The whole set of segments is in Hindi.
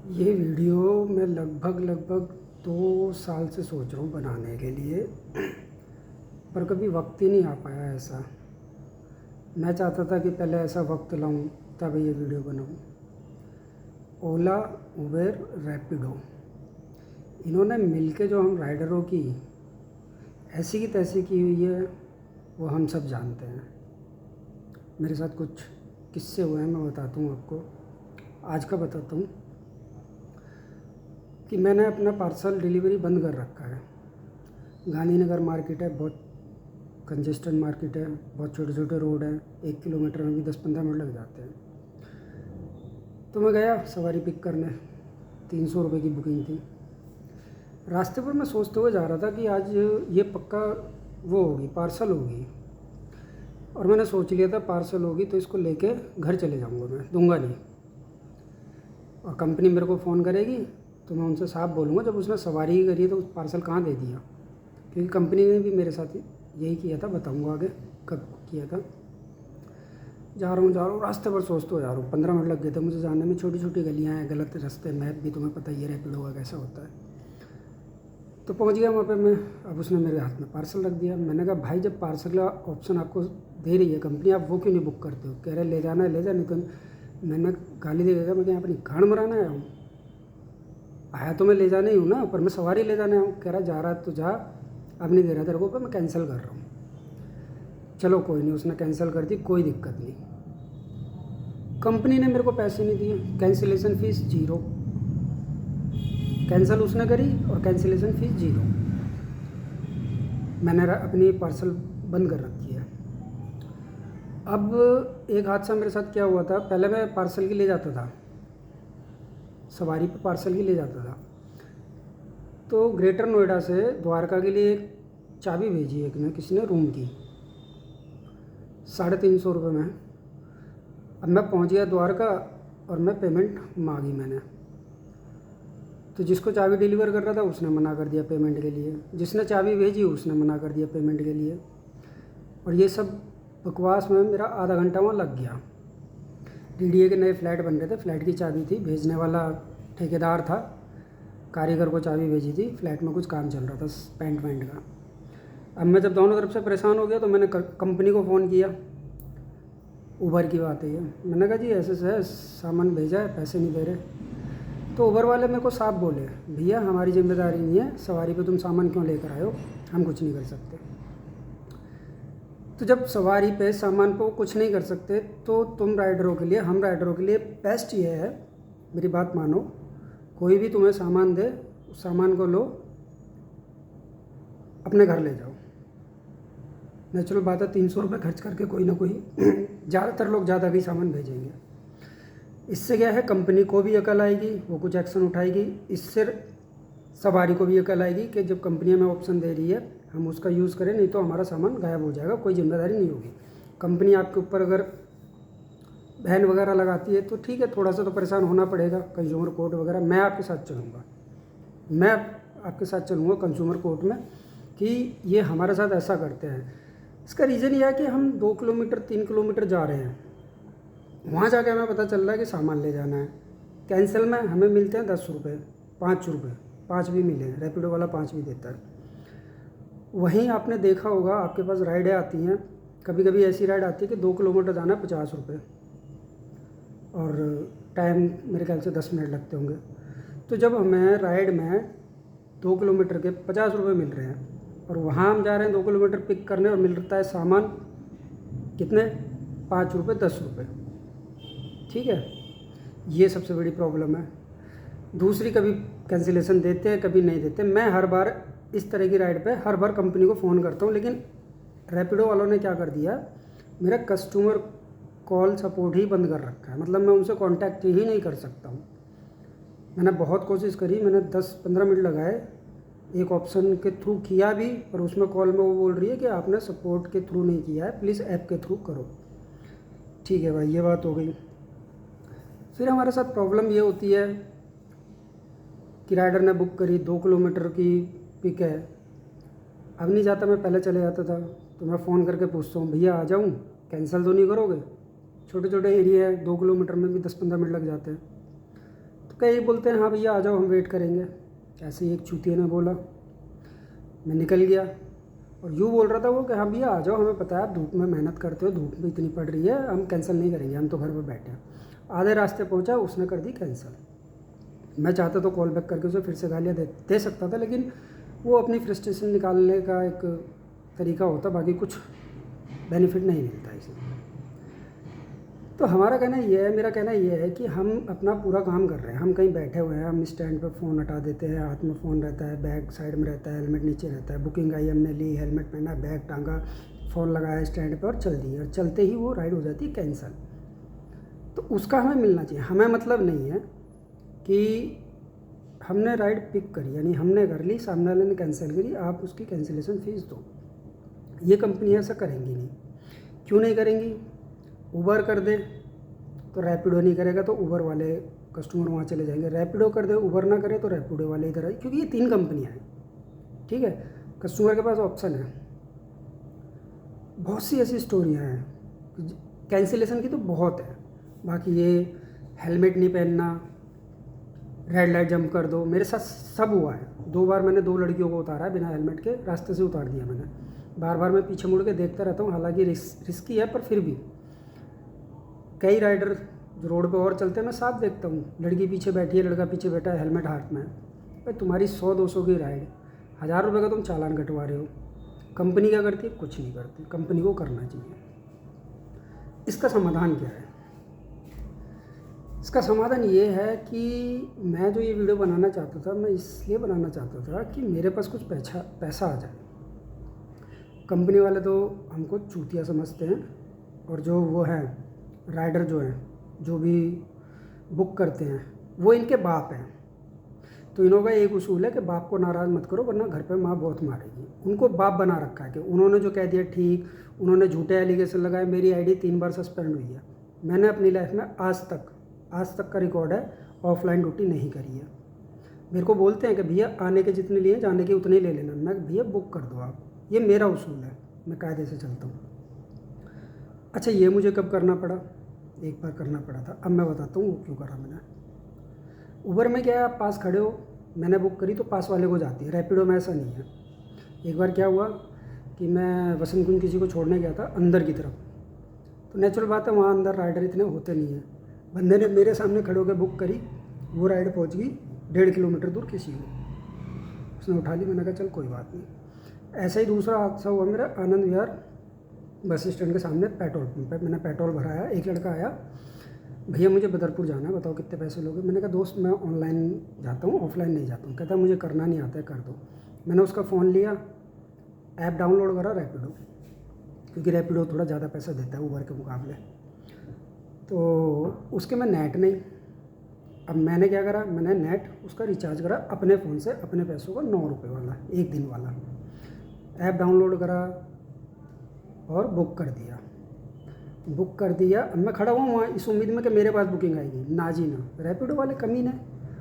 ये वीडियो मैं लगभग 2 साल से सोच रहा हूँ बनाने के लिए, पर कभी वक्त ही नहीं आ पाया ऐसा। मैं चाहता था कि पहले ऐसा वक्त लाऊं तब ये वीडियो बनाऊं। ओला, उबेर, रैपिडो, इन्होंने मिलके जो हम राइडरों की ऐसी की तैसी की हुई है वो हम सब जानते हैं। मेरे साथ कुछ किस्से हुए हैं, मैं बताता हूँ आपको। आज का बताता हूँ कि मैंने अपना पार्सल डिलीवरी बंद कर रखा है। गांधीनगर मार्केट है, बहुत कंजेस्टेड मार्केट है, बहुत छोटे छोटे रोड हैं, 1 किलोमीटर में भी 10-15 मिनट लग जाते हैं। तो मैं गया सवारी पिक करने, 300 रुपये की बुकिंग थी। रास्ते पर मैं सोचते हुए जा रहा था कि आज ये पक्का वो होगी, पार्सल होगी। और मैंने सोच लिया था पार्सल होगी तो इसको लेके घर चले जाऊंगा, मैं दूंगा नहीं। और कंपनी मेरे को फ़ोन करेगी तो मैं उनसे साफ बोलूँगा जब उसने सवारी ही करी है तो उस पार्सल कहाँ दे दिया, क्योंकि कंपनी ने भी मेरे साथ यही किया था। बताऊँगा आगे कब किया था। जा रहा हूँ रास्ते पर सोचते हो जा रहा हूँ। 15 मिनट लग गए थे मुझे जाने में। छोटी छोटी गलियाँ हैं, गलत रास्ते, मैप भी तुम्हें पता ही है रैपिडो का कैसा होता है। तो पहुँच गया वहाँ पे मैं। अब उसने मेरे हाथ में पार्सल रख दिया। मैंने कहा भाई, जब पार्सल का ऑप्शन आपको दे रही है कंपनी, आप वो क्यों नहीं बुक करते हो? कह रहे ले जाना है ले जा, नहीं तो। मैंने गाली देगा, मैं क्या अपनी गाड़ मराना आया हूँ? आया तो मैं ले जाने ही हूँ ना, पर मैं सवारी ले जाने आऊँ। कह रहा जा रहा तो जा, अब नहीं दे रहा तेरे को, पर मैं कैंसिल कर रहा हूँ। चलो कोई नहीं, उसने कैंसिल कर दी, कोई दिक्कत नहीं। कंपनी ने मेरे को पैसे नहीं दिए, कैंसिलेशन फ़ीस 0। कैंसिल उसने करी और कैंसिलेशन फ़ीस 0। मैंने अपनी पार्सल बंद कर रखी है। अब एक हादसा मेरे साथ क्या हुआ था। पहले मैं पार्सल की ले जाता था, सवारी पे पार्सल की ले जाता था। तो ग्रेटर नोएडा से द्वारका के लिए एक चाबी भेजी एक ने, किसी ने, रूम की, 350 रुपये में। अब मैं पहुंच गया द्वारका और मैं पेमेंट मांगी मैंने। तो जिसको चाबी डिलीवर कर रहा था उसने मना कर दिया पेमेंट के लिए, जिसने चाबी भेजी उसने मना कर दिया पेमेंट के लिए। और ये सब बकवास में मेरा आधा घंटा वहाँ लग गया। डीडीए के नए फ्लैट बन रहे थे, फ्लैट की चाबी थी, भेजने वाला ठेकेदार था, कारीगर को चाबी भेजी थी, फ्लैट में कुछ काम चल रहा था पेंट वेंट का। अब मैं जब दोनों तरफ से परेशान हो गया तो मैंने कंपनी को फ़ोन किया। उबर की बात है ये। मैंने कहा जी ऐसे है, सामान भेजा है, पैसे नहीं दे रहे। तो उबर वाले मेरे को साफ बोले, भैया हमारी जिम्मेदारी नहीं है, सवारी पे तुम सामान क्यों लेकर आए हो, हम कुछ नहीं कर सकते। तो जब सवारी पे सामान पे वो कुछ नहीं कर सकते तो तुम राइडरों के लिए, हम राइडरों के लिए बेस्ट ये है, मेरी बात मानो, कोई भी तुम्हें सामान दे, उस सामान को लो, अपने घर ले जाओ। नेचुरल बात है, 300 रुपये खर्च करके कोई ना कोई ज़्यादातर लोग ज़्यादा ही सामान भेजेंगे। इससे क्या है, कंपनी को भी अकल आएगी, वो कुछ एक्शन उठाएगी। इससे सवारी को भी अकल आएगी कि जब कंपनी हमें ऑप्शन दे रही है हम उसका यूज़ करें, नहीं तो हमारा सामान गायब हो जाएगा, कोई जिम्मेदारी नहीं होगी। कंपनी आपके ऊपर अगर बैन वगैरह लगाती है तो ठीक है, थोड़ा सा तो परेशान होना पड़ेगा, कंज्यूमर कोर्ट वगैरह। मैं आपके साथ चलूँगा, मैं आपके साथ चलूँगा कंज्यूमर कोर्ट में कि ये हमारे साथ ऐसा करते हैं। इसका रीज़न ये है कि हम 2 किलोमीटर 3 किलोमीटर जा रहे हैं, वहाँ जाके हमें पता चल रहा है कि सामान ले जाना है। कैंसिल में हमें मिलते हैं 10 रुपये, 5 रुपये, 5 भी मिले हैं, रैपिडो वाला 5 भी देता है। वहीं आपने देखा होगा, आपके पास राइडें आती हैं, कभी कभी ऐसी राइड आती है कि 2 किलोमीटर जाना है 50 रुपये, और टाइम मेरे ख्याल से 10 मिनट लगते होंगे। तो जब हमें राइड में 2 किलोमीटर के 50 रुपये मिल रहे हैं और वहाँ हम जा रहे हैं 2 किलोमीटर पिक करने और मिल रहा है सामान कितने, 5 रुपये 10 रुपये, ठीक है। ये सबसे बड़ी प्रॉब्लम है। दूसरी, कभी कैंसिलेशन देते हैं कभी नहीं देते। मैं हर बार इस तरह की राइड पे हर बार कंपनी को फ़ोन करता हूँ, लेकिन रैपिडो वालों ने क्या कर दिया, मेरा कस्टमर कॉल सपोर्ट ही बंद कर रखा है। मतलब मैं उनसे कांटेक्ट ही नहीं कर सकता हूँ। मैंने बहुत कोशिश करी, मैंने 10-15 मिनट लगाए, एक ऑप्शन के थ्रू किया भी, पर उसमें कॉल में वो बोल रही है कि आपने सपोर्ट के थ्रू नहीं किया है, प्लीज़ ऐप के थ्रू करो। ठीक है भाई, ये बात हो गई। फिर हमारे साथ प्रॉब्लम ये होती है कि राइडर ने बुक करी, 2 किलोमीटर की पिक है, अब नहीं जाता, मैं पहले चले जाता था। तो मैं फ़ोन करके पूछता हूँ, भैया आ जाऊँ, कैंसिल तो नहीं करोगे? छोटे छोटे एरिया है, 2 किलोमीटर में भी 10-15 मिनट लग जाते हैं। तो कई बोलते हैं हाँ भैया आ जाओ हम वेट करेंगे। ऐसे ही एक चूतिया ने बोला, मैं निकल गया। और यूँ बोल रहा था वो कि हाँ भैया आ जाओ, हमें पता है आप धूप में मेहनत करते हो, धूप भी इतनी पड़ रही है, हम कैंसिल नहीं करेंगे, हम तो घर पर बैठे हैं। आधे रास्ते पहुँचा, उसने कर दी कैंसिल। मैं चाहता तो कॉल बैक करके उसे फिर से गालियाँ दे सकता था, लेकिन वो अपनी फ्रस्ट्रेशन निकालने का एक तरीका होता, बाकी कुछ बेनिफिट नहीं मिलता इसमें। तो हमारा कहना ये है, मेरा कहना ये है कि हम अपना पूरा काम कर रहे हैं, हम कहीं बैठे हुए हैं, हम स्टैंड पर फ़ोन हटा देते हैं, हाथ में फ़ोन रहता है, बैग साइड में रहता है, हेलमेट नीचे रहता है, बुकिंग आई हमने ली, हेलमेट पहना, बैग टांगा, फ़ोन लगाया स्टैंड पर और चल दी, और चलते ही वो राइड हो जाती है कैंसिल। तो उसका हमें मिलना चाहिए। हमें मतलब नहीं है कि हमने राइड पिक करी, यानी हमने कर ली, सामने वाले ने कैंसिल करी, आप उसकी कैंसिलेशन फ़ीस दो। ये कंपनी ऐसा करेंगी नहीं। क्यों नहीं करेंगी? उबर कर दे तो रैपिडो नहीं करेगा, तो उबर वाले कस्टमर वहाँ चले जाएंगे। रैपिडो कर दे, उबर ना करे तो रैपिडो वाले इधर आए, क्योंकि ये 3 कंपनियाँ हैं, ठीक है। कस्टमर के पास ऑप्शन है। बहुत सी ऐसी स्टोरियाँ हैं कैंसिलेशन की, तो बहुत है। बाकी ये हेलमेट नहीं पहनना, रेड लाइट जंप कर दो, मेरे साथ सब हुआ है। 2 बार मैंने 2 लड़कियों को उतारा है बिना हेलमेट के, रास्ते से उतार दिया मैंने। बार बार मैं पीछे मुड़ के देखता रहता हूँ, हालांकि रिस्की है, पर फिर भी कई राइडर जो रोड पे और चलते हैं, मैं साफ देखता हूँ, लड़की पीछे बैठी है, लड़का पीछे बैठा है, हेलमेट हाथ में है। भाई तुम्हारी 100-200 की राइड, 1000 रुपये का तुम चालान कटवा रहे हो। कंपनी क्या करती है? कुछ नहीं करती। कंपनी को करना चाहिए। इसका समाधान क्या है? इसका समाधान ये है कि मैं जो ये वीडियो बनाना चाहता था, मैं इसलिए बनाना चाहता था कि मेरे पास कुछ पैसा आ जाए। कंपनी वाले तो हमको चूतिया समझते हैं, और जो वो हैं राइडर जो हैं, जो भी बुक करते हैं, वो इनके बाप हैं। तो इन्हों का एक उसूल है कि बाप को नाराज़ मत करो, वरना घर पे माँ बहुत मारेगी। उनको बाप बना रखा है कि उन्होंने जो कह दिया ठीक, उन्होंने झूठे एलिगेशन लगाए। मेरी आईडी 3 बार सस्पेंड हुई है। मैंने अपनी लाइफ में आज तक का रिकॉर्ड है, ऑफलाइन ड्यूटी नहीं करी है। मेरे को बोलते हैं कि भैया आने के जितने लिए जाने के उतने ही ले लेना। मैं भैया बुक कर दो आप, ये मेरा उसूल है, मैं कायदे से चलता हूँ। अच्छा, ये मुझे कब करना पड़ा? एक बार करना पड़ा था। अब मैं बताता हूँ वो क्यों करा मैंने। उबर में क्या है, आप पास खड़े हो, मैंने बुक करी तो पास वाले को जाती है। रैपिडो में ऐसा नहीं है। एक बार क्या हुआ कि मैं वसंत कुंज किसी को छोड़ने गया था अंदर की तरफ, तो नेचुरल बात है वहाँ अंदर राइडर इतने होते नहीं हैं। बंदे ने मेरे सामने खड़े होकर बुक करी, वो राइड पहुँच गई 1.5 किलोमीटर दूर किसी को, उसने उठा ली। मैंने कहा चल कोई बात नहीं। ऐसा ही दूसरा हादसा हुआ मेरा आनंद विहार बस स्टैंड के सामने पेट्रोल पंप पे। मैंने पेट्रोल भराया, एक लड़का आया, भैया मुझे बदरपुर जाना है, बताओ कितने पैसे लोगे? मैंने कहा दोस्त मैं ऑनलाइन जाता हूँ, ऑफलाइन नहीं जाता हूँ। कहता मुझे करना नहीं आता है, कर दो। मैंने उसका फ़ोन लिया, ऐप डाउनलोड करा रैपिडो, क्योंकि रैपिडो थोड़ा ज़्यादा पैसा देता है उबर के मुकाबले। तो उसके में नेट नहीं। अब मैंने क्या करा, मैंने नेट उसका रिचार्ज करा अपने फ़ोन से, अपने पैसों का 9 रुपये वाला, 1 दिन वाला। ऐप डाउनलोड करा और बुक कर दिया। अब मैं खड़ा हुआ वहाँ इस उम्मीद में कि मेरे पास बुकिंग आएगी, ना जी ना। रैपिडो वाले कमीने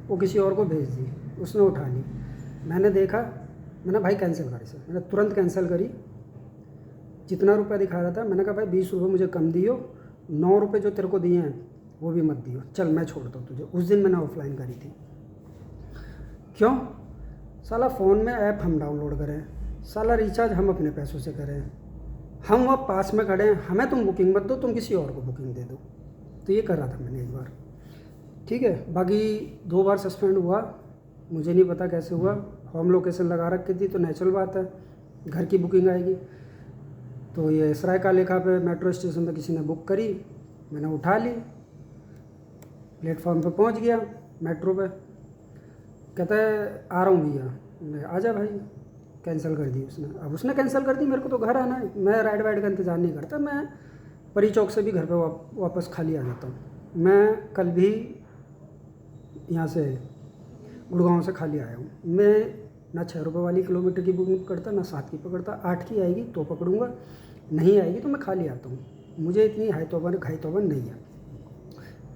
वो किसी और को भेज दी, उसने उठा ली। मैंने देखा, मैंने भाई कैंसिल करी सर, मैंने तुरंत कैंसिल करी। जितना रुपया दिखा रहा था, मैंने कहा भाई 20 रुपये मुझे कम दियो, 9 रुपये जो तेरे को दिए हैं वो भी मत दियो, चल मैं छोड़ता हूँ तुझे। उस दिन मैंने ऑफलाइन करी थी। क्यों? साला फ़ोन में ऐप हम डाउनलोड करें, साला रिचार्ज हम अपने पैसों से करें, हम वहाँ पास में खड़े हैं, हमें तुम बुकिंग मत दो, तुम किसी और को बुकिंग दे दो। तो ये कर रहा था मैंने एक बार, ठीक है। बाकी 2 बार सस्पेंड हुआ, मुझे नहीं पता कैसे हुआ। होम लोकेशन लगा रखी थी, तो नेचुरल बात है घर की बुकिंग आएगी। तो ये सरायका लेखा पे मेट्रो स्टेशन पे किसी ने बुक करी, मैंने उठा ली, प्लेटफॉर्म पे पहुंच गया मेट्रो पे। कहता है आ रहा हूँ भैया। आजा भाई, कैंसिल कर दी उसने। अब उसने कैंसिल कर दी, मेरे को तो घर आना है, मैं राइड वाइड का इंतज़ार नहीं करता। मैं परी चौक से भी घर पे वापस खाली आ जाता हूँ। मैं कल भी यहाँ से गुड़गांव से खाली आया हूँ। मैं ना 6 रुपये वाली किलोमीटर की बुकिंग करता, ना 7 की पकड़ता। 8 की आएगी तो पकड़ूंगा, नहीं आएगी तो मैं खाली आता हूँ। मुझे इतनी हाई तौबन नहीं है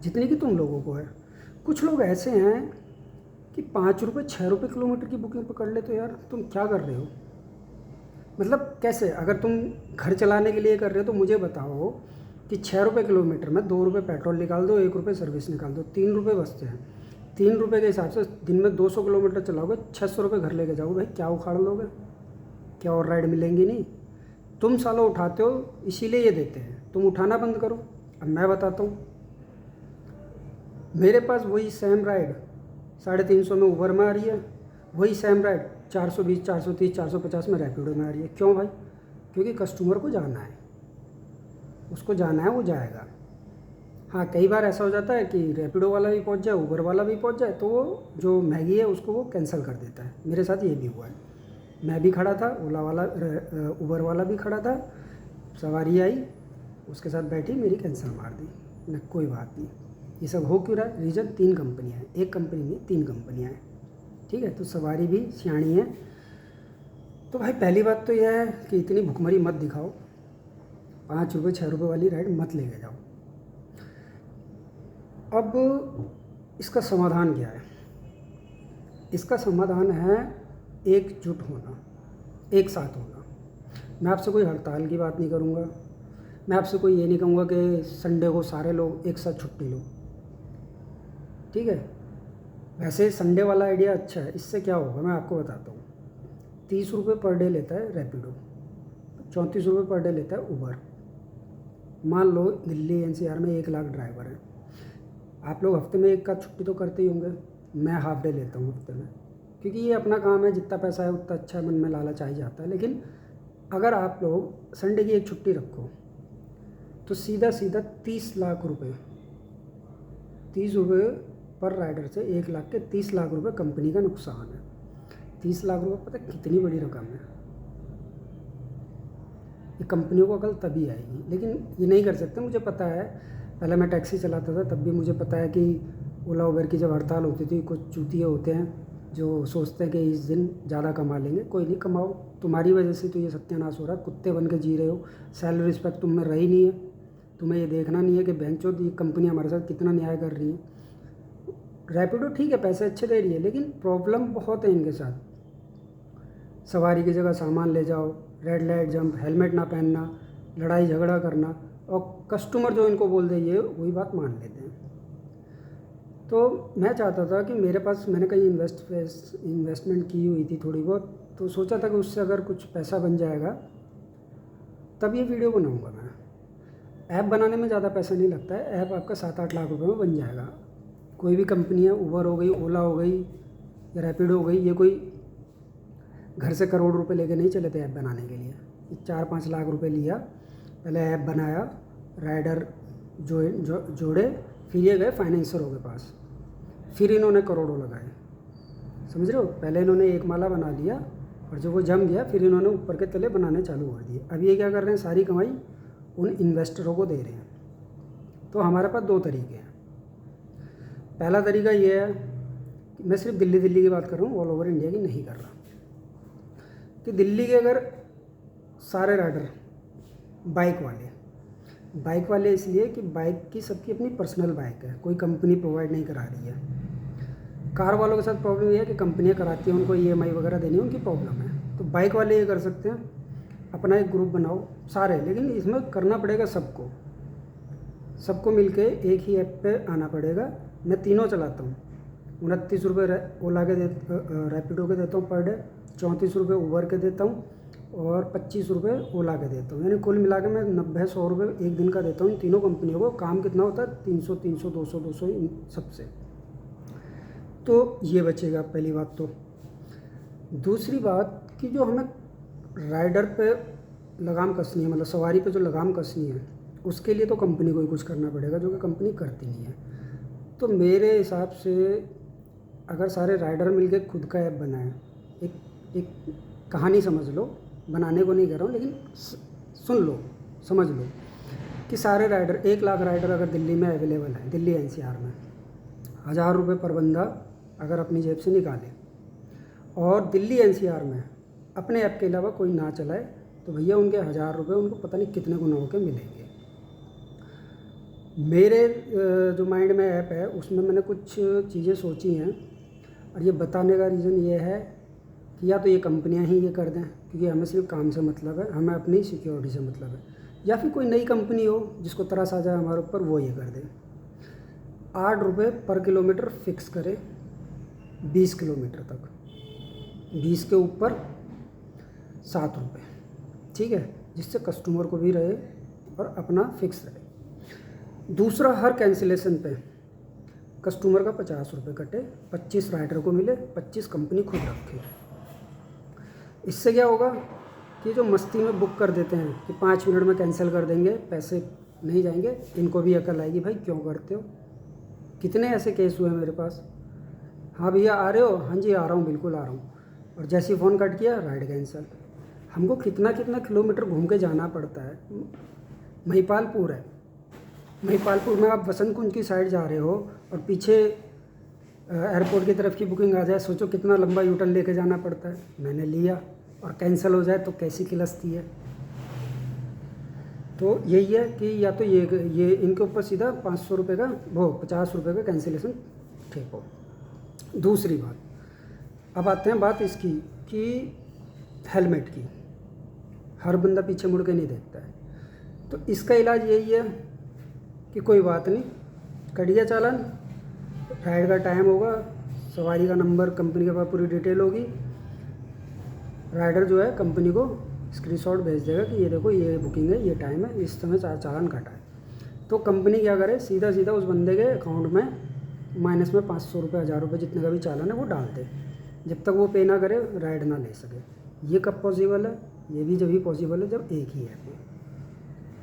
जितनी कि तुम लोगों को है। कुछ लोग ऐसे हैं कि 5 रुपये 6 रुपये किलोमीटर की बुकिंग पकड़ ले, तो यार तुम क्या कर रहे हो? मतलब कैसे? अगर तुम घर चलाने के लिए कर रहे हो तो मुझे बताओ कि 6 रुपये किलोमीटर में 2 रुपये पेट्रोल निकाल दो, 1 रुपये सर्विस निकाल दो, 3 रुपये बचते हैं। ₹3 के हिसाब से दिन में 200 किलोमीटर चलाओगे, 600 रुपये घर लेके जाओगे। भाई क्या उखाड़ लोगे? क्या और राइड मिलेंगी नहीं? तुम सालों उठाते हो, इसीलिए ये देते हैं। तुम उठाना बंद करो। अब मैं बताता हूँ, मेरे पास वही सेम राइड 350 में उबर में आ रही है, वही सेम राइड 420, 430, 450 में रैपिडो में आ रही है। क्यों भाई? क्योंकि कस्टमर को जाना है, उसको जाना है, वो जाएगा। हाँ, कई बार ऐसा हो जाता है कि रैपिडो वाला भी पहुंच जाए, उबर वाला भी पहुंच जाए, तो वो जो मैगी है उसको वो कैंसिल कर देता है। मेरे साथ ये भी हुआ है। मैं भी खड़ा था, उबर वाला भी खड़ा था, सवारी आई, उसके साथ बैठी, मेरी कैंसिल मार दी। न कोई बात नहीं। ये सब हो क्यों रहा है? रीज़न 3 कंपनियाँ हैं, एक कंपनी नहीं 3 कंपनियाँ हैं। ठीक है, तो सवारी भी सियाणी है। तो भाई पहली बात तो यह है कि इतनी भुखमरी मत दिखाओ, 5 रुपये 6 रुपये वाली राइड मत लेके जाओ। अब इसका समाधान क्या है? इसका समाधान है एकजुट होना, एक साथ होना। मैं आपसे कोई हड़ताल की बात नहीं करूँगा, मैं आपसे कोई ये नहीं कहूँगा कि संडे को सारे लोग एक साथ छुट्टी लो। ठीक है, वैसे संडे वाला आइडिया अच्छा है। इससे क्या होगा मैं आपको बताता हूँ। 30 रुपये पर डे लेता है रैपिडो, 34 रुपये पर डे लेता है उबर। मान लो दिल्ली एनसीआर में 1 लाख ड्राइवर हैं। आप लोग हफ्ते में एक का छुट्टी तो करते ही होंगे, मैं हाफ डे लेता हूँ हफ्ते में, क्योंकि ये अपना काम है। जितना पैसा है उतना अच्छा, मन में लालच आ ही जाता है। लेकिन अगर आप लोग संडे की एक छुट्टी रखो तो सीधा 30 लाख रुपये, 30 रुपये पर राइडर से 1 लाख के 30 लाख रुपये कंपनी का नुकसान है। 30 लाख रुपये पता कितनी बड़ी रकम है? ये कंपनियों को अकल तभी आएगी, लेकिन ये नहीं कर सकते। मुझे पता है, पहले मैं टैक्सी चलाता था, तब भी मुझे पता है कि ओला उबर की जब हड़ताल होती थी, कुछ चूतिए होते हैं जो सोचते हैं कि इस दिन ज़्यादा कमा लेंगे। कोई नहीं, कमाओ, तुम्हारी वजह से तो ये सत्यानाश हो रहा है। कुत्ते बन के जी रहे हो, सेल्फ रिस्पेक्ट तुम में रही नहीं है। तुम्हें ये देखना नहीं है कि बेंचो ये कंपनी हमारे साथ कितना न्याय कर रही है। रैपिडो ठीक है, पैसे अच्छे दे रही है, लेकिन प्रॉब्लम बहुत है इनके साथ। सवारी की जगह सामान ले जाओ, रेड लाइट जंप, हेलमेट ना पहनना, लड़ाई झगड़ा करना, और कस्टमर जो इनको बोल दे ये वही बात मान लेते हैं। तो मैं चाहता था कि मेरे पास, मैंने कहीं इन्वेस्टमेंट की हुई थी थोड़ी बहुत, तो सोचा था कि उससे अगर कुछ पैसा बन जाएगा तब ये वीडियो बनाऊंगा मैं। ऐप बनाने में ज़्यादा पैसा नहीं लगता है, ऐप आपका 7-8 लाख रुपए में बन जाएगा। कोई भी कंपनी है, उबर हो गई, ओला हो गई या रैपिडो हो गई, ये कोई घर से करोड़ रुपए लेके नहीं चले थे ऐप बनाने के लिए। 4-5 लाख रुपए लिया, पहले ऐप बनाया, राइडर जोड़े, फिर ये गए फाइनेंसरों के पास, फिर इन्होंने करोड़ों लगाए। समझ रहे हो? पहले इन्होंने एक माला बना लिया, और जब वो जम गया फिर इन्होंने ऊपर के तले बनाने चालू कर दिए। अब ये क्या कर रहे हैं, सारी कमाई उन इन्वेस्टरों को दे रहे हैं। तो हमारे पास 2 तरीके हैं। पहला तरीका ये है कि मैं सिर्फ दिल्ली की बात कर रहा हूँ, ऑल ओवर इंडिया की नहीं कर रहा, कि दिल्ली के अगर सारे राइडर बाइक वाले इसलिए कि बाइक की सबकी अपनी पर्सनल बाइक है, कोई कंपनी प्रोवाइड नहीं करा रही है। कार वालों के साथ प्रॉब्लम ये है कि कंपनियां कराती हैं, उनको EMI वगैरह देनी है, उनकी प्रॉब्लम है। तो बाइक वाले ये कर सकते हैं, अपना एक ग्रुप बनाओ सारे, लेकिन इसमें करना पड़ेगा सबको मिलके एक ही ऐप पे आना पड़ेगा। मैं तीनों चलाता हूँ, 29 रुपये ओला के रैपिडो के देता हूँ पर डे, 34 रुपये उबर के देता हूँ, और 25 रुपये ओला के देता हूँ। यानी कुल मिला के मैं 90-100 रुपये एक दिन का देता हूँ इन तीनों कंपनियों को। काम कितना होता है? 300, 200 इन सबसे। तो ये बचेगा पहली बात। तो दूसरी बात कि जो हमें राइडर पे लगाम कसनी है, मतलब सवारी पे जो लगाम कसनी है, उसके लिए तो कंपनी को ही कुछ करना पड़ेगा, जो कि कंपनी करती नहीं है। तो मेरे हिसाब से अगर सारे राइडर मिलके खुद का ऐप बनाएं, एक कहानी समझ लो, बनाने को नहीं कह रहा हूँ, लेकिन सुन लो, समझ लो कि सारे राइडर, 1 लाख राइडर अगर दिल्ली में अवेलेबल है, दिल्ली NCR में, 1000 रुपये पर बंदा अगर अपनी जेब से निकाले, और दिल्ली NCR में अपने ऐप के अलावा कोई ना चलाए, तो भैया उनके 1000 रुपये उनको पता नहीं कितने गुना के मिलेंगे। मेरे जो माइंड में ऐप है उसमें मैंने कुछ चीज़ें सोची हैं, और ये बताने का रीज़न ये है कि या तो ये कंपनियां ही ये कर दें, क्योंकि हमें सिर्फ काम से मतलब है, हमें अपनी सिक्योरिटी से मतलब है, या फिर कोई नई कंपनी हो जिसको तरस आ जाए हमारे ऊपर, वो ये कर दे। 8 रुपये पर किलोमीटर फिक्स करें 20 किलोमीटर तक, 20 के ऊपर 7 रुपये, ठीक है, जिससे कस्टमर को भी रहे और अपना फिक्स रहे। दूसरा, हर कैंसिलेशन पे कस्टमर का 50 रुपये कटे, 25 राइडर को मिले, 25 कंपनी खुद रखे। इससे क्या होगा कि जो मस्ती में बुक कर देते हैं कि 5 मिनट में कैंसिल कर देंगे, पैसे नहीं जाएंगे, इनको भी अकल आएगी, भाई क्यों करते हो। कितने ऐसे केस हुए मेरे पास, हाँ भैया आ रहे हो, हाँ जी आ रहा हूँ, बिल्कुल आ रहा हूँ, और जैसे ही फ़ोन कट किया राइड कैंसिल। हमको कितना कितना किलोमीटर घूम के जाना पड़ता है। महिपालपुर है, महिपालपुर में आप वसंत कुंज की साइड जा रहे हो और पीछे एयरपोर्ट की तरफ की बुकिंग आ जाए, सोचो कितना लंबा यूटर्न लेके जाना पड़ता है। मैंने लिया और कैंसिल हो जाए तो कैसी किलसती है। तो यही है कि या तो ये इनके ऊपर सीधा 500 रुपये का, वो 50 रुपये का कैंसिलेशन ठीक हो। दूसरी बात, अब आते हैं बात इसकी कि हेलमेट की, हर बंदा पीछे मुड़ के नहीं देखता है। तो इसका इलाज यही है कि कोई बात नहीं, कट गया चालान, राइड का टाइम होगा, सवारी का नंबर, कंपनी के पास पूरी डिटेल होगी, राइडर जो है कंपनी को स्क्रीनशॉट भेज देगा कि ये देखो ये बुकिंग है, ये टाइम है, इस समय चालान कटा है। तो कंपनी क्या करे, सीधा सीधा उस बंदे के अकाउंट में माइनस में 500 रुपये, 1000 रुपये, जितने का भी चालान है वो डाल दे, जब तक वो पे ना करे राइड ना ले सके। ये कब पॉसिबल है, ये भी जब ही पॉसिबल है जब एक ही ऐप है।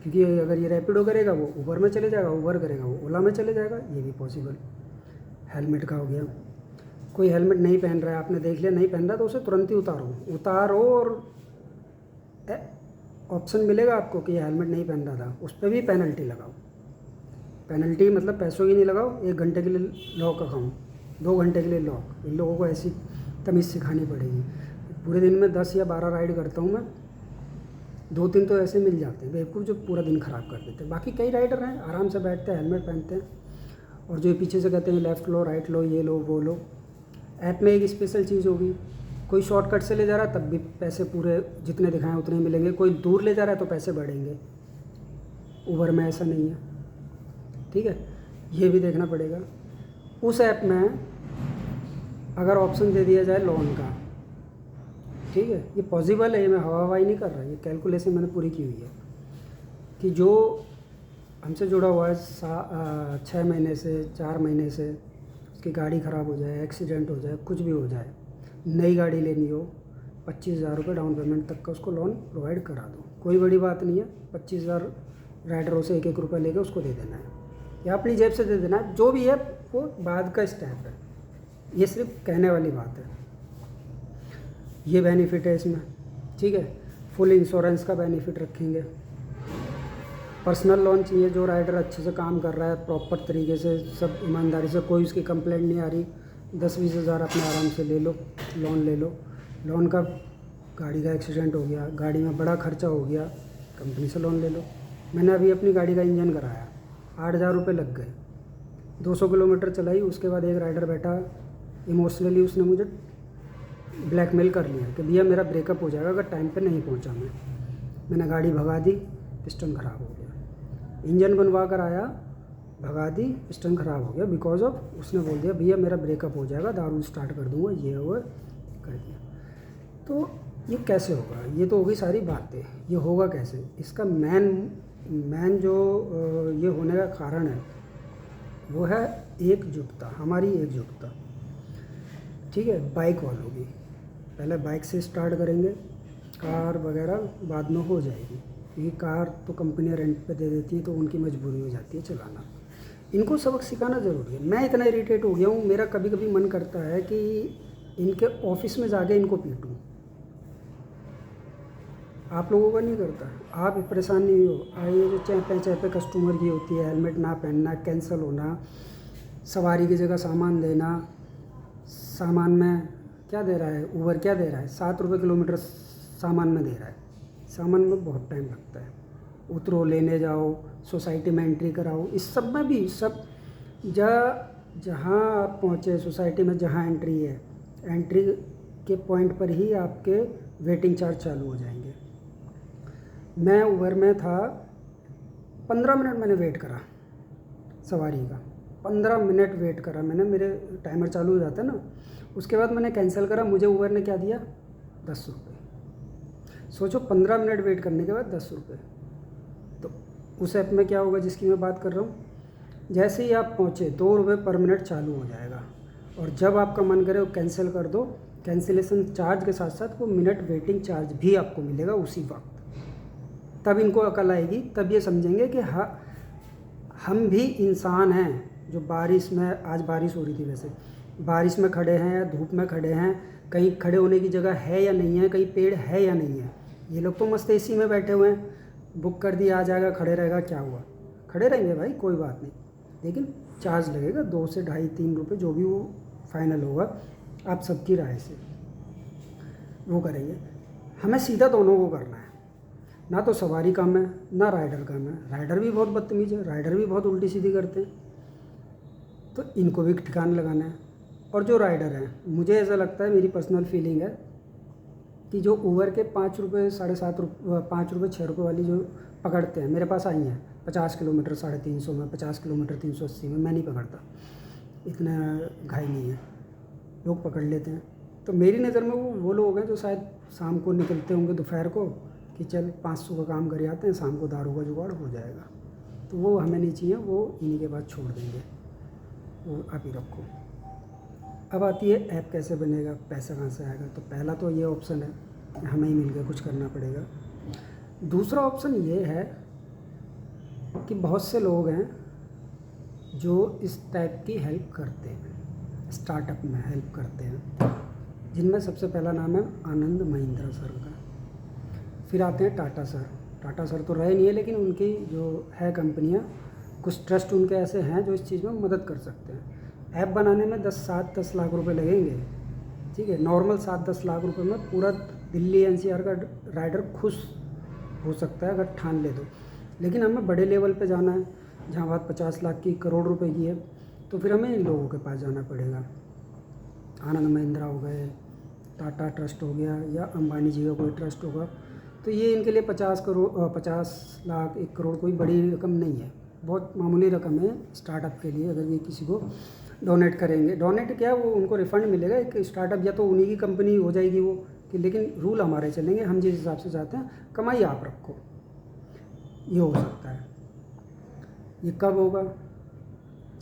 क्योंकि अगर ये रैपिडो करेगा वो उबर में चले जाएगा, उबर करेगा वो ओला में चले जाएगा, ये भी पॉसिबल। हेलमेट का हो गया, कोई हेलमेट नहीं पहन रहा है, आपने देख लिया नहीं पहन रहा तो उसे तुरंत ही उतारो और ऑप्शन मिलेगा आपको कि ये हेलमेट नहीं पहन रहा था, उस पर भी पेनल्टी लगाओ। पेनल्टी मतलब पैसों की नहीं लगाओ, 1 घंटे के लिए लॉक अकाउंट, 2 घंटे के लिए लॉक। इन लोगों को ऐसी तमीज़ सिखानी पड़ेगी। पूरे दिन में 10 या 12 राइड करता हूँ मैं, 2-3 तो ऐसे मिल जाते हैं बेवकूफ़ जो पूरा दिन ख़राब कर देते हैं। बाकी कई राइडर हैं आराम से बैठते हैं, हेलमेट पहनते हैं, और जो पीछे से कहते हैं लेफ़्ट लो, राइट लो, ये लो वो लो। ऐप में एक स्पेशल चीज़ होगी, कोई शॉर्टकट से ले जा रहा है तब भी पैसे पूरे जितने दिखाएं उतने ही मिलेंगे, कोई दूर ले जा रहा है तो पैसे बढ़ेंगे। उबर में ऐसा नहीं है, ठीक है, ये भी देखना पड़ेगा। उस ऐप में अगर ऑप्शन दे दिया जाए लोन का, ठीक है, ये पॉसिबल है, ये मैं हवाई नहीं कर रहा, ये कैलकुलेशन मैंने पूरी की हुई है कि जो हमसे जुड़ा हुआ है 6 महीने से, 4 महीने से, उसकी गाड़ी ख़राब हो जाए, एक्सीडेंट हो जाए, कुछ भी हो जाए, नई गाड़ी लेनी हो, 25,000 रुपये डाउन पेमेंट तक का उसको लोन प्रोवाइड करा दो। कोई बड़ी बात नहीं है, 25,000 राइडरों से 1-1 रुपये लेके उसको दे देना है या अपनी जेब से दे देना है, जो भी है वो बाद का स्टेप है, ये सिर्फ कहने वाली बात है। ये बेनिफिट है इसमें, ठीक है। फुल इंश्योरेंस का बेनिफिट रखेंगे। पर्सनल लोन चाहिए, जो राइडर अच्छे से काम कर रहा है प्रॉपर तरीके से, सब ईमानदारी से, कोई उसकी कंप्लेंट नहीं आ रही, 10-20 हज़ार अपने आराम से ले लो, लोन ले लो। लोन का, गाड़ी का एक्सीडेंट हो गया, गाड़ी में बड़ा खर्चा हो गया, कंपनी से लोन ले लो। मैंने अभी अपनी गाड़ी का इंजन कराया, 8,000 रुपये लग गए, 200 किलोमीटर चलाई। उसके बाद एक राइडर बैठा, इमोशनली उसने मुझे ब्लैकमेल कर लिया कि भैया मेरा ब्रेकअप हो जाएगा अगर टाइम पे नहीं पहुंचा। मैंने गाड़ी भगा दी, पिस्टन ख़राब हो गया, इंजन बनवा कर आया, भगा दी, पिस्टन ख़राब हो गया, बिकॉज ऑफ उसने बोल दिया भैया मेरा ब्रेकअप हो जाएगा, दारू स्टार्ट कर दूंगा, ये हुआ कर दिया। तो ये कैसे होगा, ये तो होगी सारी बातें, ये होगा कैसे। इसका मेन जो ये होने का कारण है वो है एकजुटता, हमारी एकजुटता, ठीक है। बाइक वालों की, पहले बाइक से स्टार्ट करेंगे, कार वगैरह बाद में हो जाएगी, क्योंकि कार तो कंपनियां रेंट पे दे देती है तो उनकी मजबूरी हो जाती है चलाना। इनको सबक सिखाना ज़रूरी है। मैं इतना इरिटेट हो गया हूँ, मेरा कभी कभी मन करता है कि इनके ऑफिस में जाके इनको पीटूँ। आप लोगों का नहीं करता, आप परेशान नहीं हो। ये जो चहपे कस्टमर की होती है, हेलमेट ना पहनना, कैंसिल होना, सवारी की जगह सामान देना, सामान में क्या दे रहा है, उबर क्या दे रहा है, 7 रुपये किलोमीटर सामान में दे रहा है। सामान में बहुत टाइम लगता है, उतरो, लेने जाओ, सोसाइटी में एंट्री कराओ, इस सब में भी सब जहाँ आप पहुँचे सोसाइटी में, जहाँ एंट्री है, एंट्री के पॉइंट पर ही आपके वेटिंग चार्ज चालू हो जाएंगे। मैं उबर में था, 15 मिनट मैंने वेट करा सवारी का, 15 मिनट वेट करा मैंने, मेरे टाइमर चालू हो जाता है ना, उसके बाद मैंने कैंसिल करा, मुझे उबर ने क्या दिया, 10 रुपये। सोचो 15 मिनट वेट करने के बाद 10 रुपये। तो उस ऐप में क्या होगा जिसकी मैं बात कर रहा हूँ, जैसे ही आप पहुँचे 2 रुपये पर मिनट चालू हो जाएगा, और जब आपका मन करे वो कैंसिल कर दो, कैंसिलेशन चार्ज के साथ साथ वो मिनट वेटिंग चार्ज भी आपको मिलेगा उसी वक्त। तब इनको अकल आएगी, तब ये समझेंगे कि हाँ हम भी इंसान हैं जो बारिश में, आज बारिश हो रही थी वैसे, बारिश में खड़े हैं या धूप में खड़े हैं, कहीं खड़े होने की जगह है या नहीं है, कहीं पेड़ है या नहीं है। ये लोग तो मस्त एसी में बैठे हुए हैं, बुक कर दिया, आ जाएगा, खड़े रहेगा, क्या हुआ, खड़े रहेंगे भाई, कोई बात नहीं, लेकिन चार्ज लगेगा 2 से 2.5-3 रुपये, जो भी वो फाइनल होगा, आप सबकी राय से वो करेंगे। हमें सीधा दोनों को करना है, ना तो सवारी काम है ना राइडर काम है। राइडर भी बहुत बदतमीज़ है, राइडर भी बहुत उल्टी सीधी करते हैं, तो इनको भी ठिकाने लगाना है। और जो राइडर हैं, मुझे ऐसा लगता है, मेरी पर्सनल फीलिंग है कि जो उबर के 5 रुपये 7.5 रुपये 5 रुपये 6 रुपये वाली जो पकड़ते हैं, मेरे पास आई हैं 50 किलोमीटर 350 में, 50 किलोमीटर 380 में, मैं नहीं पकड़ता, इतना घाई नहीं है, लोग पकड़ लेते हैं। तो मेरी नज़र में वो लोग हैं जो शायद शाम को निकलते होंगे दोपहर को कि चल 500 का काम कर आते हैं, शाम को दारू का जुगाड़ हो जाएगा। तो वो हमें नहीं चाहिए, वो इन्हीं के बाद छोड़ देंगे, वो आप ही रखो। अब आती है ऐप कैसे बनेगा, पैसा कहाँ से आएगा। तो पहला तो ये ऑप्शन है कि हमें ही मिलकर कुछ करना पड़ेगा। दूसरा ऑप्शन ये है कि बहुत से लोग हैं जो इस टाइप की हेल्प करते हैं, स्टार्टअप में हेल्प करते हैं, जिनमें सबसे पहला नाम है आनंद महिंद्रा सर का। फिर आते हैं टाटा सर। टाटा सर तो रहे नहीं है, लेकिन उनकी जो है कंपनियां, कुछ ट्रस्ट उनके ऐसे हैं जो इस चीज़ में मदद कर सकते हैं। ऐप बनाने में 7-10 लाख रुपए लगेंगे, ठीक है, नॉर्मल 7-10 लाख रुपए में पूरा दिल्ली एनसीआर का राइडर खुश हो सकता है अगर ठान ले तो। लेकिन हमें बड़े लेवल पे जाना है, जहाँ बात 50 लाख की, करोड़ रुपए की है, तो फिर हमें इन लोगों के पास जाना पड़ेगा। आनंद महिंद्रा हो गए, टाटा ट्रस्ट हो गया, या अंबानी जी का कोई ट्रस्ट होगा, तो ये इनके लिए 50 लाख 1 करोड़ कोई बड़ी रकम नहीं है, बहुत मामूली रकम है स्टार्टअप के लिए। अगर ये किसी को डोनेट करेंगे, डोनेट क्या, वो उनको रिफ़ंड मिलेगा, एक स्टार्टअप या तो उन्हीं की कंपनी हो जाएगी वो, कि लेकिन रूल हमारे चलेंगे, हम जिस हिसाब से चाहते हैं, कमाई आप रखो, ये हो सकता है। ये कब होगा,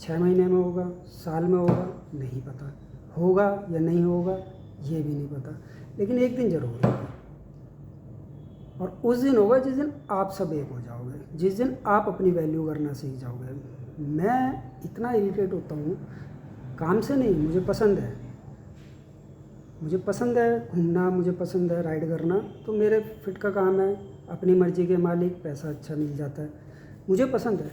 6 महीने में होगा, साल में होगा, नहीं पता, होगा या नहीं होगा ये भी नहीं पता, लेकिन एक दिन ज़रूर होगा। और उस दिन होगा जिस दिन आप सब एक हो जाओगे, जिस दिन आप अपनी वैल्यू करना सीख जाओगे। मैं इतना इरिटेट होता हूँ काम से नहीं, मुझे पसंद है, मुझे पसंद है घूमना, मुझे पसंद है राइड करना, तो मेरे फिट का काम है, अपनी मर्जी के मालिक, पैसा अच्छा मिल जाता है, मुझे पसंद है।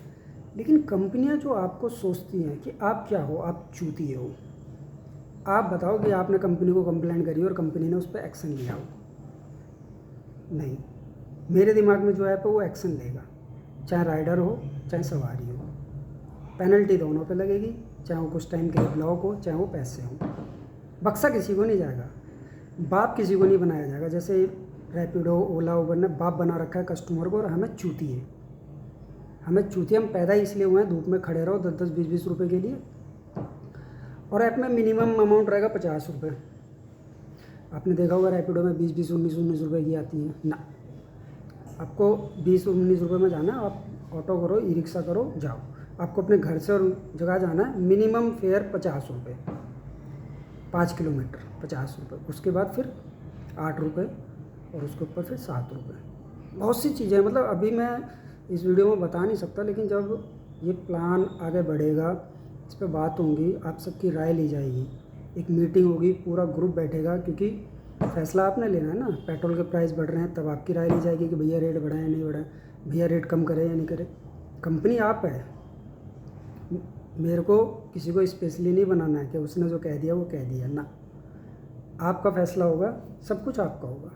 लेकिन कंपनियां जो आपको सोचती हैं कि आप क्या हो, आप चूतिए हो, आप बताओ कि आपने कंपनी को कंप्लेंट करी और कंपनी ने उस पर एक्शन लिया हो, नहीं, मेरे दिमाग में जो है वो एक्शन लेगा, चाहे राइडर हो चाहे सवारी हो, पेनल्टी दोनों पे लगेगी, चाहे वो कुछ टाइम के लिए ब्लॉक हो, चाहे वो पैसे हो, बक्सा किसी को नहीं जाएगा, बाप किसी को नहीं बनाया जाएगा। जैसे रैपिडो, ओला, उबर ने बाप बना रखा है कस्टमर को, और हमें चूतिए, हमें चूतिए, हम पैदा इसलिए हुए हैं धूप में खड़े रहो 10-10, 20-20 रुपये के लिए। और ऐप में मिनिमम अमाउंट रहेगा 50 रुपये। आपने देखा होगा रैपिडो में 20-20, 19-19 रुपये की आती है ना, आपको 20-19 रुपये में जाना, आप ऑटो करो, ई रिक्शा करो, जाओ। आपको अपने घर से और जगह जाना है, मिनिमम फेयर 50 रुपये, 5 किलोमीटर 50 रुपये, उसके बाद फिर 8 रुपये, और उसके ऊपर फिर 7 रुपये। बहुत सी चीज़ें, मतलब अभी मैं इस वीडियो में बता नहीं सकता, लेकिन जब ये प्लान आगे बढ़ेगा, इस पर बात होंगी, आप सबकी राय ली जाएगी, एक मीटिंग होगी, पूरा ग्रुप बैठेगा, क्योंकि फैसला आपने लेना है ना। पेट्रोल के प्राइस बढ़ रहे हैं, तब आपकी राय ली जाएगी कि भैया रेट बढ़ाएं या नहीं बढ़ाएं, भैया रेट कम करें या नहीं करें। कंपनी आप है, मेरे को किसी को स्पेशली नहीं बनाना है कि उसने जो कह दिया वो कह दिया ना, आपका फैसला होगा, सब कुछ आपका होगा।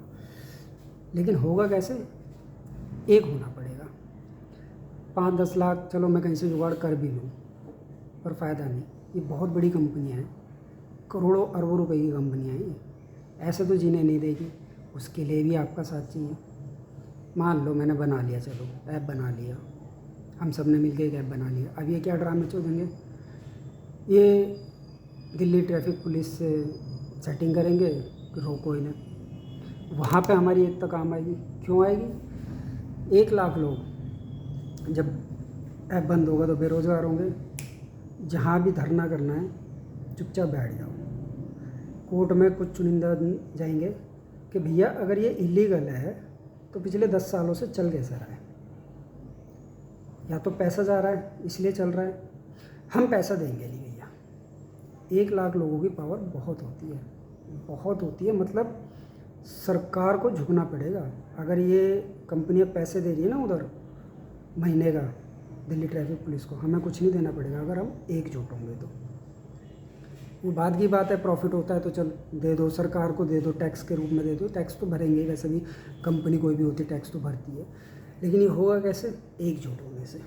लेकिन होगा कैसे, एक होना पड़ेगा। 5-10 लाख चलो मैं कहीं से जुगाड़ कर भी लूँ, पर फ़ायदा नहीं, ये बहुत बड़ी कंपनियाँ हैं, करोड़ों अरबों रुपए की कंपनियाँ हैं, ऐसे तो जीने नहीं देगी, उसके लिए भी आपका साथ चाहिए। मान लो मैंने बना लिया, चलो ऐप बना लिया, हम सब ने मिलकर एक ऐप बना लिया, अब ये क्या ड्रामे चल देंगे ये दिल्ली ट्रैफिक पुलिस से सेटिंग करेंगे कि रोको इन्हें। वहाँ पे हमारी एकता काम आएगी। क्यों आएगी? 1 लाख लोग जब ऐप बंद होगा तो बेरोज़गार होंगे। जहाँ भी धरना करना है चुपचाप बैठ जाओ। कोर्ट में कुछ चुनिंदा जाएंगे कि भैया अगर ये इलीगल है तो पिछले 10 सालों से चल कैसे रहा है? या तो पैसा जा रहा है इसलिए चल रहा है। हम पैसा देंगे नहीं भैया। 1 लाख लोगों की पावर बहुत होती है, बहुत होती है। मतलब सरकार को झुकना पड़ेगा। अगर ये कंपनियां पैसे दे रही है ना उधर महीने का दिल्ली ट्रैफिक पुलिस को, हमें कुछ नहीं देना पड़ेगा अगर हम एकजुट होंगे तो। वो बाद की बात है, प्रॉफिट होता है तो चल दे दो, सरकार को दे दो, टैक्स के रूप में दे दो। टैक्स तो भरेंगे, वैसे भी कंपनी कोई भी होती है टैक्स तो भरती है। लेकिन ये होगा कैसे? एकजुट होने से।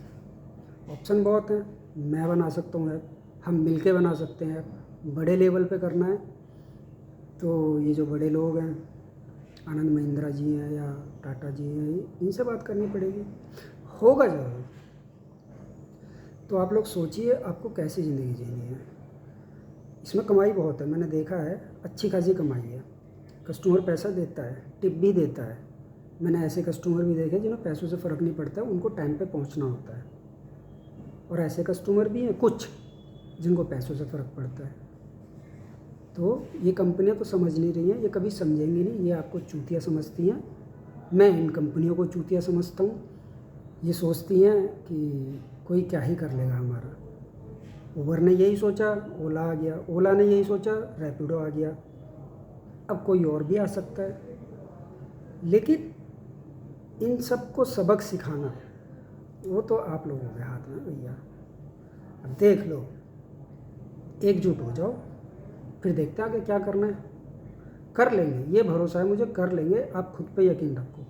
ऑप्शन बहुत हैं, मैं बना सकता हूँ ऐप, हम मिलके बना सकते हैं ऐप। बड़े लेवल पे करना है तो ये जो बड़े लोग हैं, आनंद महिंद्रा जी हैं या टाटा जी हैं, इनसे बात करनी पड़ेगी। होगा जरूर। तो आप लोग सोचिए आपको कैसी ज़िंदगी जीनी है। इसमें कमाई बहुत है, मैंने देखा है, अच्छी खासी कमाई है। कस्टमर पैसा देता है, टिप भी देता है। मैंने ऐसे कस्टमर भी देखे जिन्हें पैसों से फ़र्क नहीं पड़ता है, उनको टाइम पे पहुंचना होता है। और ऐसे कस्टमर भी हैं कुछ जिनको पैसों से फ़र्क पड़ता है। तो ये कंपनियां तो समझ नहीं रही हैं, ये कभी समझेंगी नहीं। ये आपको चूतिया समझती हैं, मैं इन कंपनियों को चूतिया समझता हूँ। ये सोचती हैं कि कोई क्या ही कर लेगा हमारा। उबर ने यही सोचा, ओला आ गया। ओला ने यही सोचा, रैपिडो आ गया। अब कोई और भी आ सकता है। लेकिन इन सबको सबक सिखाना वो तो आप लोगों के हाथ में भैया। अब देख लो, एकजुट हो जाओ, फिर देखते हैं आगे क्या करना है। कर लेंगे, ये भरोसा है मुझे, कर लेंगे। आप खुद पे यकीन रखो।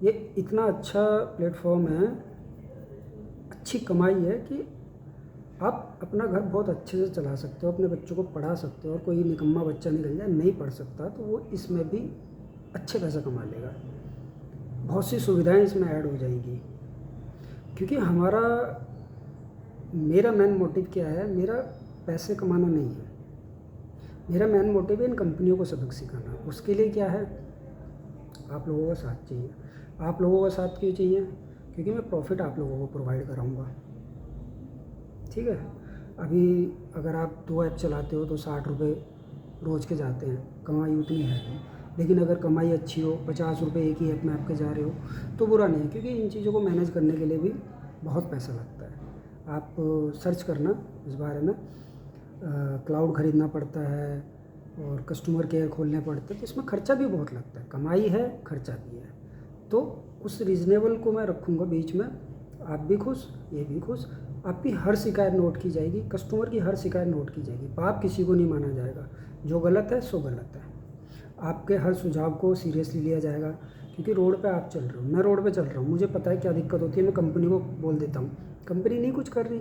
ये इतना अच्छा प्लेटफॉर्म है, अच्छी कमाई है कि आप अपना घर बहुत अच्छे से चला सकते हो, अपने बच्चों को पढ़ा सकते हो। और कोई निकम्मा बच्चा निकल जाए नहीं पढ़ सकता तो वो इसमें भी अच्छे पैसा कमा लेगा। बहुत सी सुविधाएं इसमें ऐड हो जाएंगी। क्योंकि मेरा मेन मोटिव क्या है? मेरा पैसे कमाना नहीं है, मेरा मेन मोटिव है इन कंपनियों को सबक सिखाना। उसके लिए क्या है? आप लोगों का साथ चाहिए। आप लोगों का साथ क्यों चाहिए? क्योंकि मैं प्रॉफिट आप लोगों को प्रोवाइड कराऊंगा। ठीक है, अभी अगर आप 2 ऐप चलाते हो तो 60 रुपये रोज़ के जाते हैं, कमाई उतनी है नहीं। लेकिन अगर कमाई अच्छी हो, 50 रुपये एक ही ऐप में आपके जा रहे हो तो बुरा नहीं है। क्योंकि इन चीज़ों को मैनेज करने के लिए भी बहुत पैसा लगता है। आप सर्च करना इस बारे में, क्लाउड ख़रीदना पड़ता है और कस्टमर केयर खोलने पड़ते हैं, तो इसमें ख़र्चा भी बहुत लगता है। कमाई है, ख़र्चा भी है। तो उस रीज़नेबल को मैं रखूँगा बीच में। आप भी खुश, ये भी खुश। आपकी हर शिकायत नोट की जाएगी, कस्टमर की हर शिकायत नोट की जाएगी। पाप किसी को नहीं माना जाएगा। जो गलत है सो गलत है। आपके हर सुझाव को सीरियसली लिया जाएगा। क्योंकि रोड पे आप चल रहे हो, मैं रोड पे चल रहा हूँ, मुझे पता है क्या दिक्कत होती है। मैं कंपनी को बोल देता हूँ, कंपनी नहीं कुछ कर रही।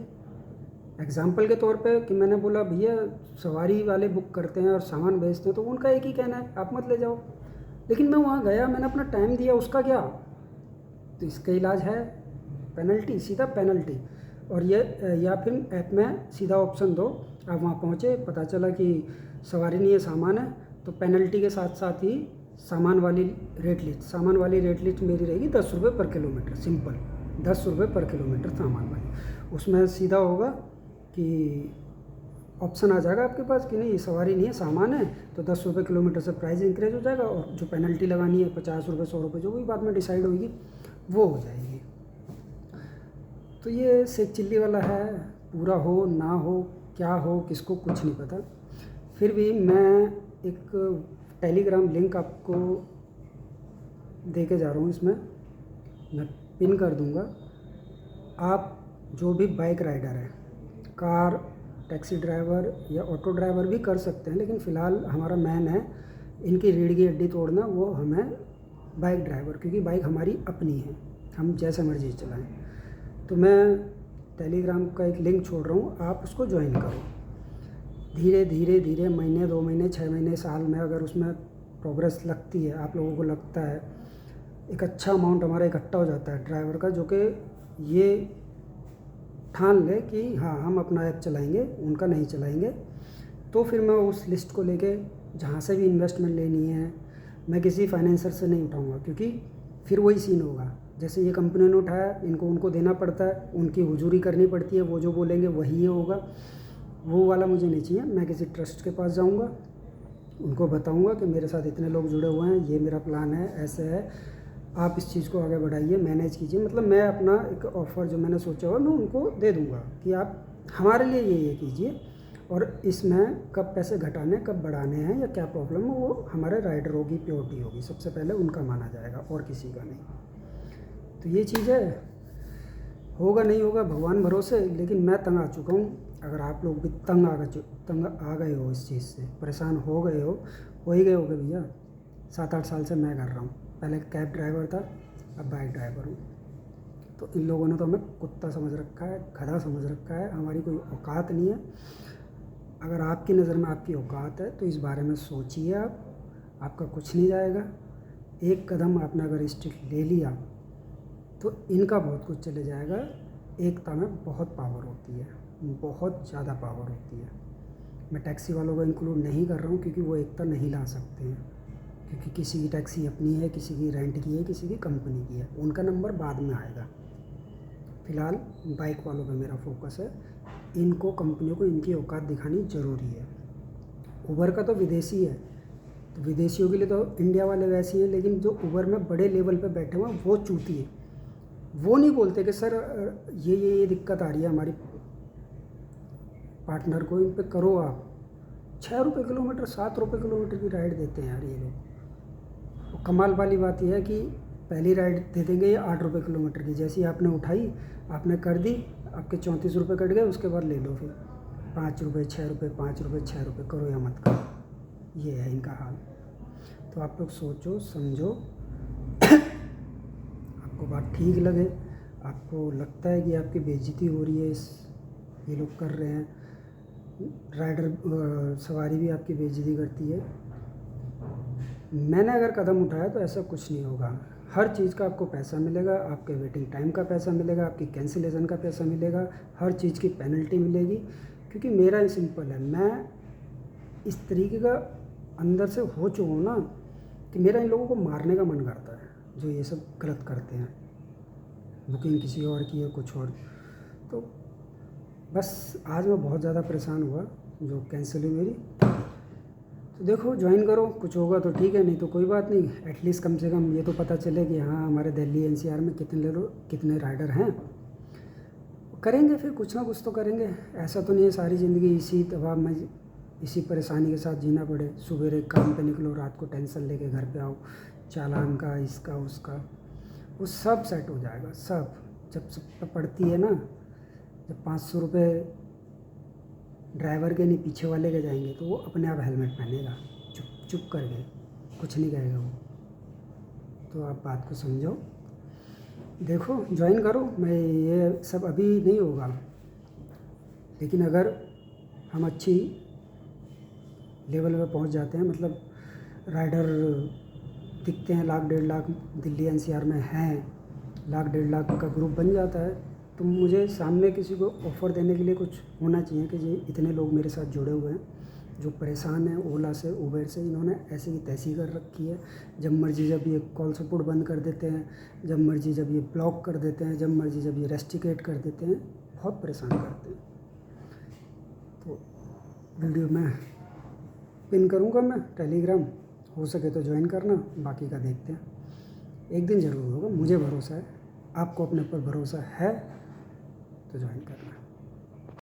एग्जाम्पल के तौर पे कि मैंने बोला भैया सवारी वाले बुक करते हैं और सामान भेजते हैं, तो उनका एक ही कहना है आप मत ले जाओ। लेकिन मैं वहाँ गया, मैंने अपना टाइम दिया, उसका क्या? तो इसका इलाज है पेनल्टी, सीधा पेनल्टी। और ये या फिर ऐप में सीधा ऑप्शन दो, आप वहाँ पहुँचे, पता चला कि सवारी नहीं है सामान है, तो पेनल्टी के साथ साथ ही सामान वाली रेट लिस्ट मेरी रहेगी 10 रुपये पर किलोमीटर। सिंपल 10 रुपये पर किलोमीटर सामान वाली। उसमें सीधा होगा कि ऑप्शन आ जाएगा आपके पास कि नहीं सवारी नहीं है सामान है, तो 10 रुपये किलोमीटर से प्राइस इंक्रीज हो जाएगा। और जो पेनल्टी लगानी है 50 रुपये 100 रुपये, जो भी बाद में डिसाइड होगी वो हो जाएगी। तो ये सेक चिल्ली वाला है, पूरा हो ना हो क्या हो किसको कुछ नहीं पता। फिर भी मैं एक टेलीग्राम लिंक आपको दे के जा रहा हूँ, इसमें मैं पिन कर दूँगा। आप जो भी बाइक राइडर है, कार टैक्सी ड्राइवर या ऑटो ड्राइवर भी कर सकते हैं, लेकिन फ़िलहाल हमारा मैन है इनकी रीढ़ की हड्डी तोड़ना, वो हमें बाइक ड्राइवर, क्योंकि बाइक हमारी अपनी है, हम जैसे मर्जी चलाएं। तो मैं टेलीग्राम का एक लिंक छोड़ रहा हूँ, आप उसको ज्वाइन करो। धीरे धीरे धीरे महीने 2 महीने 6 महीने साल में अगर उसमें प्रोग्रेस लगती है, आप लोगों को लगता है एक अच्छा अमाउंट हमारा इकट्ठा हो जाता है ड्राइवर का, जो कि ये ठान ले कि हाँ हम अपना ऐप चलाएंगे, उनका नहीं चलाएंगे, तो फिर मैं उस लिस्ट को लेके जहाँ से भी इन्वेस्टमेंट लेनी है मैं किसी फाइनेंसर से नहीं उठाऊँगा, क्योंकि फिर वही सीन होगा। जैसे ये कंपनी ने उठाया, इनको उनको देना पड़ता है, उनकी हुजूरी करनी पड़ती है, वो जो बोलेंगे वही ये होगा। वो वाला मुझे नहीं चाहिए। मैं किसी ट्रस्ट के पास जाऊँगा, उनको बताऊँगा कि मेरे साथ इतने लोग जुड़े हुए हैं, ये मेरा प्लान है, ऐसे है, आप इस चीज़ को आगे बढ़ाइए, मैनेज कीजिए। मतलब मैं अपना एक ऑफ़र जो मैंने सोचा हुआ मैं उनको दे दूँगा कि आप हमारे लिए ये कीजिए, और इसमें कब पैसे घटाने कब बढ़ाने हैं या क्या प्रॉब्लम है वो हमारे राइडरों की प्योरिटी होगी, सबसे पहले उनका माना जाएगा और किसी का नहीं। तो ये चीज़ है, होगा नहीं होगा भगवान भरोसे, लेकिन मैं तंग आ चुका हूँ। अगर आप लोग भी तंग आ गए हो इस चीज़ से, परेशान हो गए हो ही गए होगे भैया। 7-8 साल से मैं कर रहा हूँ, पहले कैब ड्राइवर था, अब बाइक ड्राइवर हूँ। तो इन लोगों ने तो हमें कुत्ता समझ रखा है, गधा समझ रखा है, हमारी कोई औकात नहीं है। अगर आपकी नज़र में आपकी औकात है तो इस बारे में सोचिए आप, आपका कुछ नहीं जाएगा। एक कदम आपने अगर स्टेप ले लिया तो इनका बहुत कुछ चले जाएगा। एकता में बहुत पावर होती है, बहुत ज़्यादा पावर होती है। मैं टैक्सी वालों को इंक्लूड नहीं कर रहा हूँ, क्योंकि वो एकता नहीं ला सकते हैं, क्योंकि किसी की टैक्सी अपनी है, किसी की रेंट की है, किसी की कंपनी की है, उनका नंबर बाद में आएगा। फ़िलहाल बाइक वालों पे मेरा फोकस है। इनको कंपनियों को इनकी औकात दिखानी ज़रूरी है। उबर का तो विदेशी है, तो विदेशियों के लिए तो इंडिया वाले वैसे ही हैं, लेकिन जो उबर में बड़े लेवल पे बैठे हुए हैं वो चूती है। वो नहीं बोलते कि सर ये दिक्कत आ रही है हमारी पार्टनर को, इन पे करो आप। 6 रुपये किलोमीटर 7 रुपये किलोमीटर की राइड देते हैं यार ये लोग। और कमाल वाली बात यह है कि पहली राइड दे देंगे ये 8 रुपये किलोमीटर की, जैसी आपने उठाई आपने कर दी, आपके 34 रुपये कट गए, उसके बाद ले लो फिर 5 रुपये 6 रुपये 5 रुपये 6 रुपये, करो या मत करो, ये है इनका हाल। तो आप लोग सोचो समझो, आपको बात ठीक लगे, आपको लगता है कि आपकी बेइज्जती हो रही है, ये लोग कर रहे हैं, राइडर सवारी भी आपकी बेइज्जती करती है, मैंने अगर कदम उठाया तो ऐसा कुछ नहीं होगा। हर चीज़ का आपको पैसा मिलेगा, आपके वेटिंग टाइम का पैसा मिलेगा, आपकी कैंसिलेशन का पैसा मिलेगा, हर चीज़ की पेनल्टी मिलेगी। क्योंकि मेरा ही सिंपल है, मैं इस तरीके का अंदर से हो चुका हूँ ना कि मेरा इन लोगों को मारने का मन करता है जो ये सब गलत करते हैं, बुकिंग किसी और की है कुछ और। तो बस आज मैं बहुत ज़्यादा परेशान हुआ जो कैंसिल हुई मेरी। तो देखो ज्वाइन करो, कुछ होगा तो ठीक है, नहीं तो कोई बात नहीं। एटलीस्ट कम से कम ये तो पता चले कि हाँ हमारे दिल्ली एनसीआर में कितने राइडर हैं। करेंगे फिर कुछ ना कुछ तो करेंगे। ऐसा तो नहीं है सारी ज़िंदगी इसी दबाव में इसी परेशानी के साथ जीना पड़े। सुबह काम पे निकलो, रात को टेंशन लेके घर पे आओ, चालान का इसका उसका, वो सब सेट हो जाएगा। सब जब सब पड़ती है ना, जब 500 रुपये ड्राइवर के नहीं पीछे वाले के जाएंगे तो वो अपने आप हेलमेट पहनेगा, चुप करके, कुछ नहीं कहेगा वो। तो आप बात को समझो, देखो ज्वाइन करो। मैं ये सब अभी नहीं होगा, लेकिन अगर हम अच्छी लेवल पे पहुंच जाते हैं, मतलब राइडर दिखते हैं 1-1.5 लाख दिल्ली एनसीआर में हैं, 1-1.5 लाख का ग्रुप बन जाता है, तो मुझे सामने किसी को ऑफ़र देने के लिए कुछ होना चाहिए कि ये इतने लोग मेरे साथ जुड़े हुए हैं जो परेशान हैं ओला से उबेर से, इन्होंने ऐसी की तैसी कर रखी है। जब मर्ज़ी जब ये कॉल सपोर्ट बंद कर देते हैं, जब मर्ज़ी जब ये ब्लॉक कर देते हैं, जब मर्ज़ी जब ये रेस्ट्रिकेट कर देते हैं, बहुत परेशान करते हैं। तो वीडियो में पिन करूँगा मैं टेलीग्राम, हो सके तो ज्वाइन करना, बाकी का देखते हैं। एक दिन ज़रूर होगा, मुझे भरोसा है। आपको अपने ऊपर भरोसा है तो ज्वाइन करना।